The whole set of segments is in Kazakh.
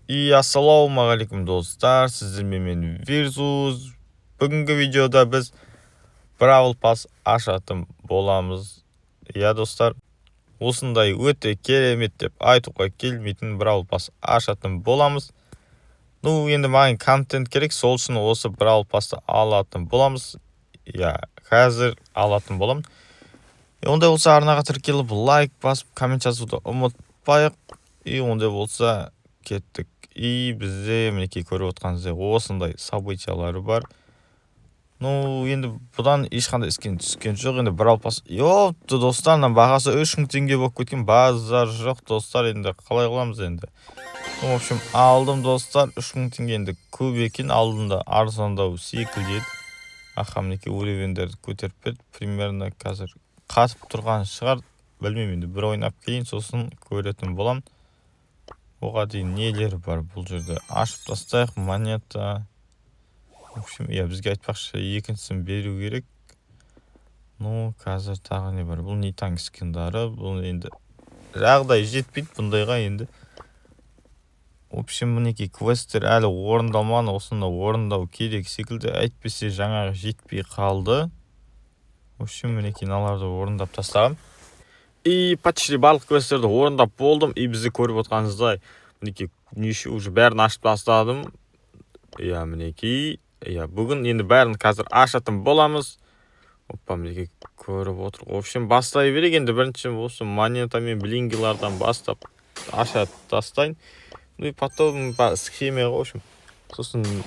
Ассалаумағалейкум достар, сіздермен мен Вирзуз. Бүгінгі видеода біз Бравл Пас ашатын боламыз. Достар, осындай өте керемет деп айтуға келмейтін Бравл Пас ашатын боламыз. Енді маған контент керек, сол үшін осы Бравл Пасты алатын боламыз. Қазір алатын болам. Ондай болса арнаға тіркеліп лайк басып, коммент жазуды ұмытпайық. Ондай болса кеттік. Бізде мінекей көріп отқаныңыздай осындай событиялары бар. Енді бұдан ешқандай скин түскен жоқ. Енді Бравл Пас достар, бағасы 3000 теңге болып кеткен. Базар жоқ достар, енді қалай қыламыз енді. В общем, алдым достар, 3000 теңге енді көп екен, алдында арзандау секілді еді. Мінекей уровендерді көтеріп берді. Примерно қазір қатып тұрған шығар, білмеймін, енді бір ойнап кейін сосын көретін болам. Оға дейін нелері бар бұл жерде, ашып тастайық. Монета. В общем, бізге айтпақшы екіншісін беру керек. Қазір тағы не бар? Бұл Нитанг скиндары. Бұл енді жағдай жетпейді бұндайға енді. В общем, мінекей квесттер әлі орындалмаған, осыны орындау керек секілді, әйтпесе жаңағы жетпей қалды. В общем, мінекей наларды орындап тастағым. Почти барлық квесттерді орындап болдым. Бізді көріп отқаныңыздай мінекей неше уже бәрін ашып тастадым. Мінекей бүгін енді бәрін қазір ашатын боламыз. Мінекей көріп отыр. В общем, бастай берек. Енді бірінші осы монета мен блингилардан бастап аша тастайын. Потом схемаға, в общем, сосын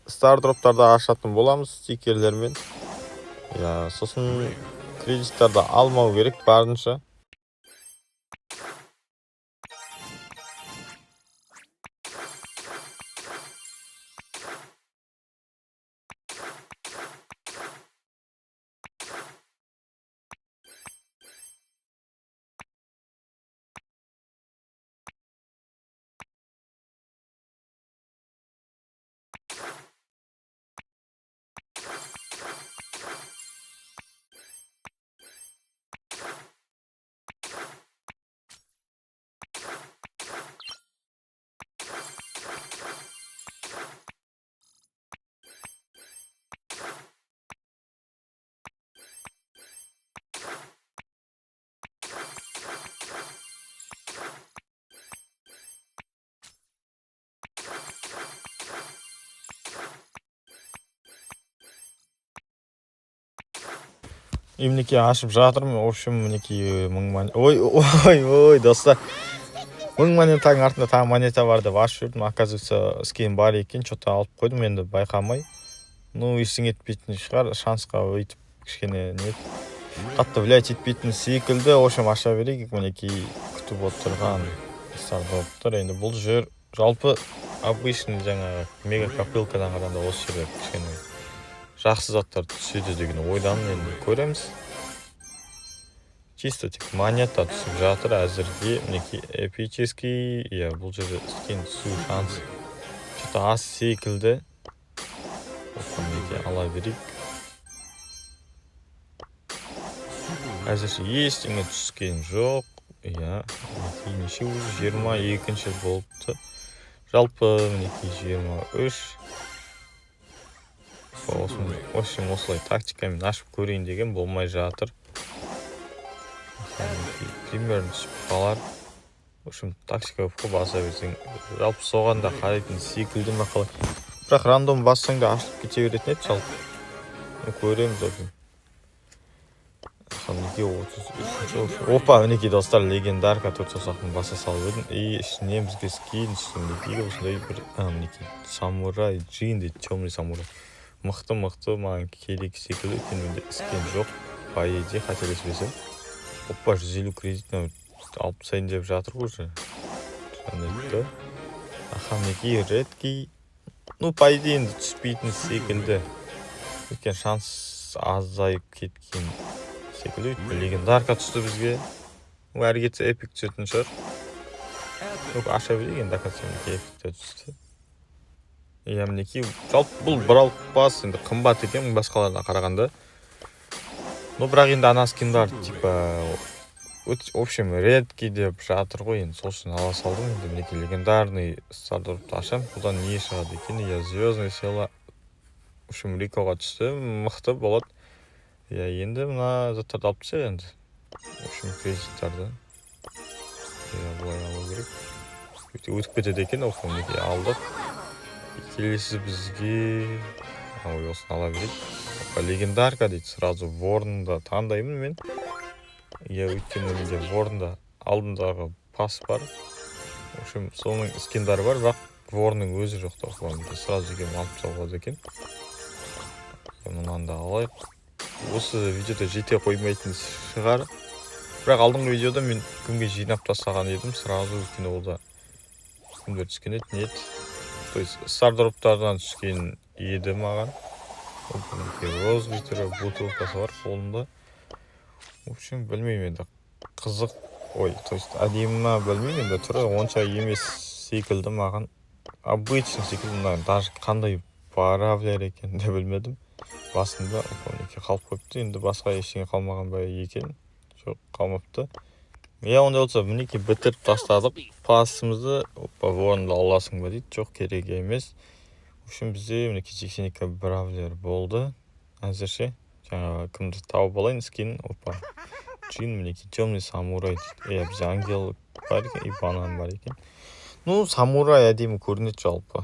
стардроптарды ашатын боламыз стикерлермен. Сосын кредиттарды алмау керек барынша. Мінекей ашып жатырмын. В общем, мінекей 1000 монета. Ой, достар. 1000 монетаның артында тағы монета бар деп ашып жүрдім. Оказывается, скин бар екен, что-то алып қойдым, енді байқамай. Ештеңе етпейтін шығар, шансқа өйтіп кішкене қатты влиять етпейтін секілді. В общем, аша берейік. Мінекей күтіп отырған стардроптар. Енді бұл жер жалпы обычный жаңағы мега копилкадан қарағанда осы жерде кішкене жақсы заттар түседі деген ойдан енді көреміз. Чисто тек монета түсіп жатыр әзірге. Мінекей эпический. Бұл жерде скин түсу шансы что-то аз секілді. Мінекей ала берейік. Әзірше ештеңе түскен жоқ. Мінекей неше өзі 22-ші болыпты. Жалпы мінекей 23. В общем, осылай тактикамен ашып көрейін деген болмай жатыр. Примерно түсіп қалар. В общем, тактика баса берсең, жалпы соғанда қарайтын секілді ме қалай. Бірақ рандом бассаң да ашылып кете беретін еді жалпы. Көреміз. Мінекей достар, легендарка 400-ақтың баса салып едім. Ішінен бізге скин түсіндегі осындай бір самурай, джин дейді, темный самурай. Мықты маған керек секілді. Менде скин жоқ, по идее, қателеспесем. 150 кредитін алып тастайын деп жатыр уже. Мінекей редкий. По идее, енді түспейтін секілді. Өткен шанс азайып кеткен секілді. Легендарка түсті бізге. Әрі кетсе эпик түсетін шығар. Аша берейік, енді академик эпикті түсті. Мінекей жалпы бұл Бравл Пас енді қымбат екен басқаларына қарағанда. Бірақ енді ана скиндар типа в общем редкий деп жатыр ғой енді, сол үшін ала салдым. Енді мінекей легендарный Стардропты ашам. Бұдан не шығады екен? Я звездный сила. В общем Рикоға түсті, мықты болады. Я енді мына заттарды алып тастайық енді. В общем кредиттарды былай алу керек. Өтіп кетеді екен, мінекей алдық. Келесі бізге осыны ала берейік. Легендарка дейді, сразу ворнда таңдаймын мен. Өйткені менде ворнда алдындағы пас бар. В общем соның скиндары бар, бірақ ворның өзі жоқ та. Сразу екем алып салады екен. Мұнан да алайық. Осы видеода жете қоймайтын шығар. Бірақ алдыңғы видеода мен күнге жинап тастаған едім, сразу өйткені ол да күндер түскен еді. То есть стардроптардан түскен еді маған. Розбитері бутылкасы бар қолында. В общем білмеймін енді, қызық. То есть әдемі ма білмеймін енді, түрі онша емес секілді маған. Обычный секілді, даже қандай паравлер екен де білмедім. Басында қалып қойыпты, енді басқа ештеңе қалмаған ба екен. Жоқ, қалмапты. Онда болса, мінекей бітіріп тастадық. Пасымызды ворнда аласың ба дейді. Жоқ, керек емес. В общем бізде мінекей 82 бравлер болды. Әзірше жаңа кімді тауып алайын скин. Джин, мінекей темный самурай дейді. Бізде ангел бар екен, и банан бар екен. Самурай әдемі көрінеді жалпы.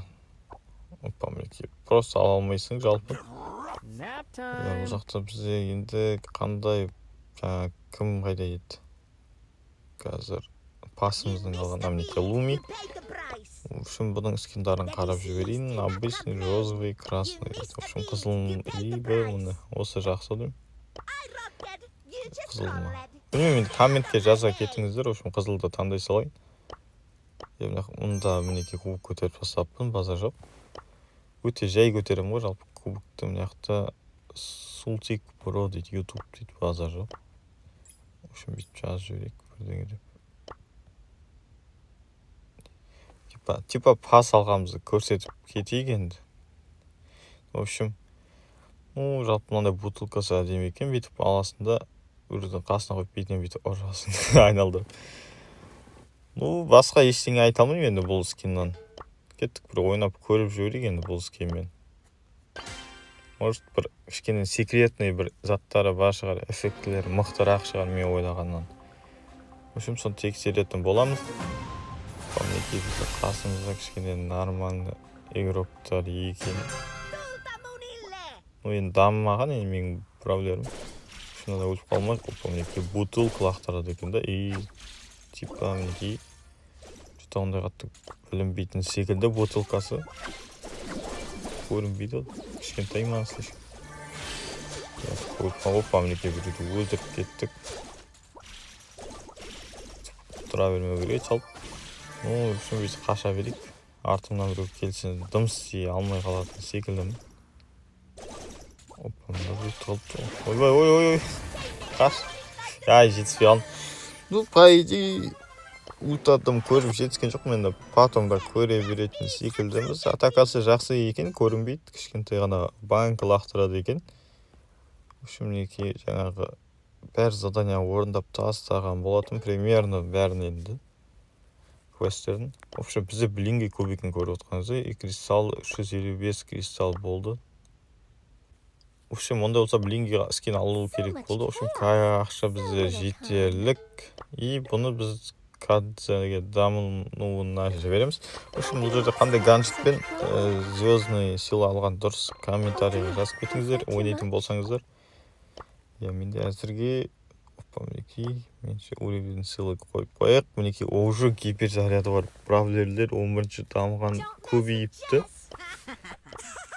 Мінекей просто ала алмайсың жалпы. Бұл жақта бізде енді қандай, жаңа кім қайда еді? Қазір пасымыздың қалған мінекей Луми. В общем бұның скиндарын қарап жіберейін. Обычный, розовый, красный. В общем қызыл либо мұны. Осы жақсы деймін. Қызыл ма? Білмеймін, комментке жаза кетіңіздер. В общем қызылды таңдай салайын. Мұнда мінекей кубок көтеріп тастаппын, базар жоқ. Өте жай көтерем ғой жалпы кубокты. Мұнақта Султик Про дейді, YouTube дейді, базар жоқ. В общем бүйтіп жазып жіберейік бірдеңе деп. Типа пас алғанымызды көрсетіп кетейік енді. В общем, жалпы мынандай бутылкасы әдемі екен. Бүйтіп аласында үрдің қасына қойып бетінен бүйтіп ұрасың айналдырып. Басқа ештеңе айта алмаймын енді бұл скиннан. Кеттік бір ойнап көріп жіберейік енді бұл скинмен. Может бір кішкене секретный бір заттары бар шығар, эффектілері мықтырақ шығар мен ойлағаннан. В общем соны тексеретін боламыз. Мінекей бізде қасымызда кішкене нормальный игроктар екен. Енді дамымаған, енді менің проблемім. Шынада өліп қалмай, мінекей бутылка лақтырады екен да. Типа мінекей жүті ондай қатты білінбейтін секілді бутылкасы. Көрінбейді, кішкентай ма слышь. Мінекей біреуді өлтіріп кеттік. Тұра бермеу керек жалпы. Үшін біз қаша берейік. Артымнан біреу келсін, дымс ие алмай қалатын секілдім. Мында бүйтіп қалыпты. Ой. Қаш. Жетіспей алдым. По идее, ұлтадым көріп жетіскен жоқ. Мен потом да көре беретін секілдіміз. Атакасы жақсы екен, көрінбейді. Кішкентай ғана банк лақтырады екен. Үшін мінекей жаңағы бәр задания орындап тастаған болатын. Примерно бәрін енді. Квестердің. В общем, бізде блинге көбейкен көріп отқанызды. Кристалл 355 кристалл болды. В общем, онда болса блинге скин алу керек болды. В общем, ақша бізде жетерлік. И бұны біз кадзаға дамуына жібереміз. В общем, бұл жерде қандай ганшетпен звездный сила алған дұрыс комментарийға жазып кетіңіздер. Ойнайтын болсаңыздар. Менде әзірге мінекей менше уровень силы қойып қояйық. Мінекей уже гиперзаряды бар бравлерлер 11-ші дамыған көбейіпті.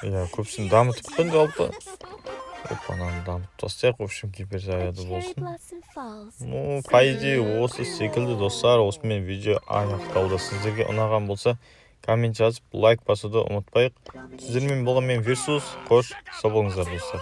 Көпсін дамытыппын жалпы. Ананы дамытып тастайық. В общем, гиперзаряды болсын. По идее осы секілді достар. Осымен видео аяқталды. Сіздерге ұнаған болса коммент жазып, лайк басуды ұмытпайық. Сіздермен болған мен Версус. Қош, сау болыңыздар достар.